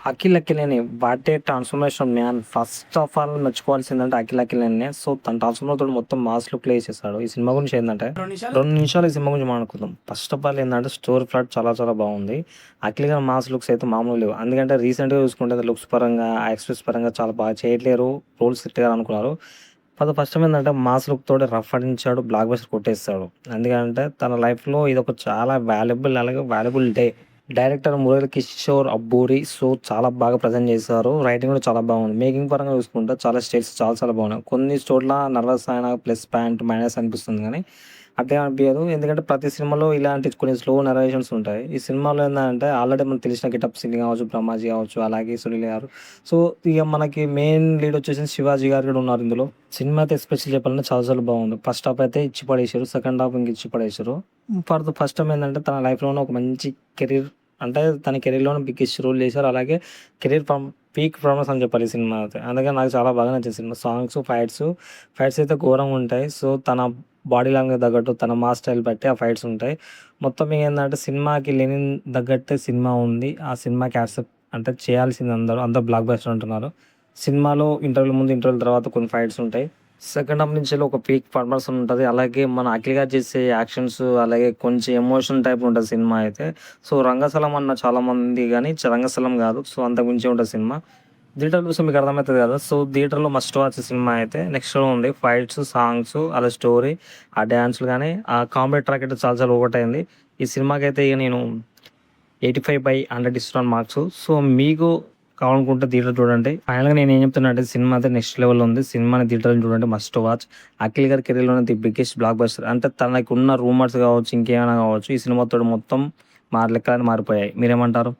'Akhil Akkineni' what a transformation man. First of all మెచ్చుకోవాల్సిందంటే 'అఖిల్ అక్కినేనినే'. So, తన ట్రాన్స్‌ఫర్మర్‌తోటి మొత్తం మాస్ లుక్‌లో ఏసేసాడు. ఈ సినిమా గురించి ఏందంటే 2 నిమిషాలు ఈ సినిమా గురించి మాట్లాడుకుందాం. ఫస్ట్ ఆఫ్ ఆల్ ఏందంటే స్టోరీ ప్లాట్ చాలా చాలా బాగుంది. 'అఖిల్' గారి మాస్ లుక్స్ అయితే మామూలుగా లేవు. ఎందుకంటే రీసెంట్‌గా చూసుకుంటే లుక్స్ పరంగా, ఎక్స్‌ప్రెస్ పరంగా చాలా బాగా చేయట్లేరు. రోల్ సెట్ కాదనుకున్నారు. ఫస్ట్ టైమ్ ఏందంటే మాస్ లుక్ తోటి రఫ్ అందించాడు. బ్లాక్ బస్టర్ కొట్టేస్తాడు. ఎందుకంటే తన లైఫ్‌లో ఇదొక చాలా వాల్యుబుల్ అలాగే valuable day. Director 'Murali Kishore Abburi' so, చాలా బాగా ప్రెజెంట్ చేశారు. రైటింగ్ కూడా చాలా బాగుంది. మేకింగ్ పరంగా చూసుకుంటే చాలా స్టైల్స్ చాలా చాలా బాగున్నాయి. కొన్ని చోట్ల నర్వస్ అయిన ప్లస్ పాయింట్ మైనస్ అనిపిస్తుంది గానీ, అట్లేం అనిపియదు. ఎందుకంటే ప్రతి సినిమాలో ఇలాంటి కొన్ని స్లో నరేషన్స్ ఉంటాయి. ఈ సినిమాలో ఏందంటే ఆల్రెడీ మనకు తెలిసిన గెటప్స్ కావచ్చు, బ్రహ్మాజీ కావచ్చు, అలాగే సునీల్ గారు. సో, ఇగ మనకి మెయిన్ లీడ్ వచ్చేసి శివాజీ గారు కూడా ఉన్నారు ఇందులో. సినిమా అయితే ఎస్పెషల్లీ చెప్పాలంటే చాలా చాలా బాగుంది. ఫస్ట్ హాఫ్ అయితే ఇచ్చి పడేసారు. సెకండ్ హాఫ్ ఇంక ఇచ్చి పడేసారు. ఫస్ట్ టైమ్ ఏందంటే తన లైఫ్‌లోనే ఒక మంచి కెరీర్ అంటే తన కెరీర్‌లోనే బిగ్గెస్ట్ రోల్ చేశారు. అలాగే కెరీర్ పీక్ పర్ఫార్మెన్స్ అని చెప్పాలి ఈ సినిమా అయితే. అందుకని నాకు చాలా బాగా నచ్చింది సినిమా. సాంగ్స్, ఫైట్స్ అయితే ఘోరంగా ఉంటాయి. సో, తన బాడీ లాంగ్వేజ్ తగ్గట్టు, తన మాస్ స్టైల్ బట్టి ఆ ఫైట్స్ ఉంటాయి. మొత్తం ఏందంటే సినిమాకి లెనిన్ తగ్గట్టే సినిమా ఉంది. ఆ సినిమాకి యాక్సెప్ట్ అంటే చేయాల్సింది అందరూ బ్లాక్ బస్టర్ అంటున్నారు. సినిమాలో ఇంటర్వెల్ ముందు, ఇంటర్వెల్ తర్వాత కొన్ని ఫైట్స్ ఉంటాయి. సెకండ్ హాఫ్ నుంచెల్లి ఒక పీక్ పర్ఫార్మెన్స్ ఉంటది. అలాగే మన 'అఖిల్' గారు చేసే యాక్షన్స్ అలాగే కొంచెం ఎమోషన్ టైప్ ఉంటది సినిమా అయితే. సో, రంగస్థలం అన్న చాలామంది గానీ రంగస్థలం గాదు. సో, అంతకు మించి ఉంటది సినిమా. థియేటర్‌లో చూస్తే మీకు అర్థమైతది గదా! సో, థియేటర్‌లో మస్ట్ వాచ్ సినిమా అయితే. నెక్స్ట్ ఉంది. ఫైట్స్, సాంగ్స్, అలా స్టోరీ, ఆ డాన్స్‌లు గానీ, ఆ కామెడీ ట్రాక్ అయితే చాలా చాలా వర్కౌట్ ఈ సినిమాకైతే ఇగ నేను 85/100 ఇస్తున్నాను మార్క్స్. సో, మీకు కావాలనుకుంటే థియేటర్ చూడండి. ఫైనల్‌గా నేనేం చెప్తున్నా అంటే సినిమా అయితే నెక్స్ట్ లెవెల్‌లో ఉంది. సినిమాని థియేటర్‌లో చూడండి మస్ట్ వాచ్. 'అఖిల్' గారి కెరీర్‌లోనే ది బిగ్గెస్ట్ బ్లాక్ బస్టర్. అంటే తనకున్న రూమర్స్ కావచ్చు, ఇంకేమైనా కావచ్చు, ఈ సినిమాతోటి మొత్తం లెక్కలన్నీ మారిపోయాయి. మీరేమంటారు?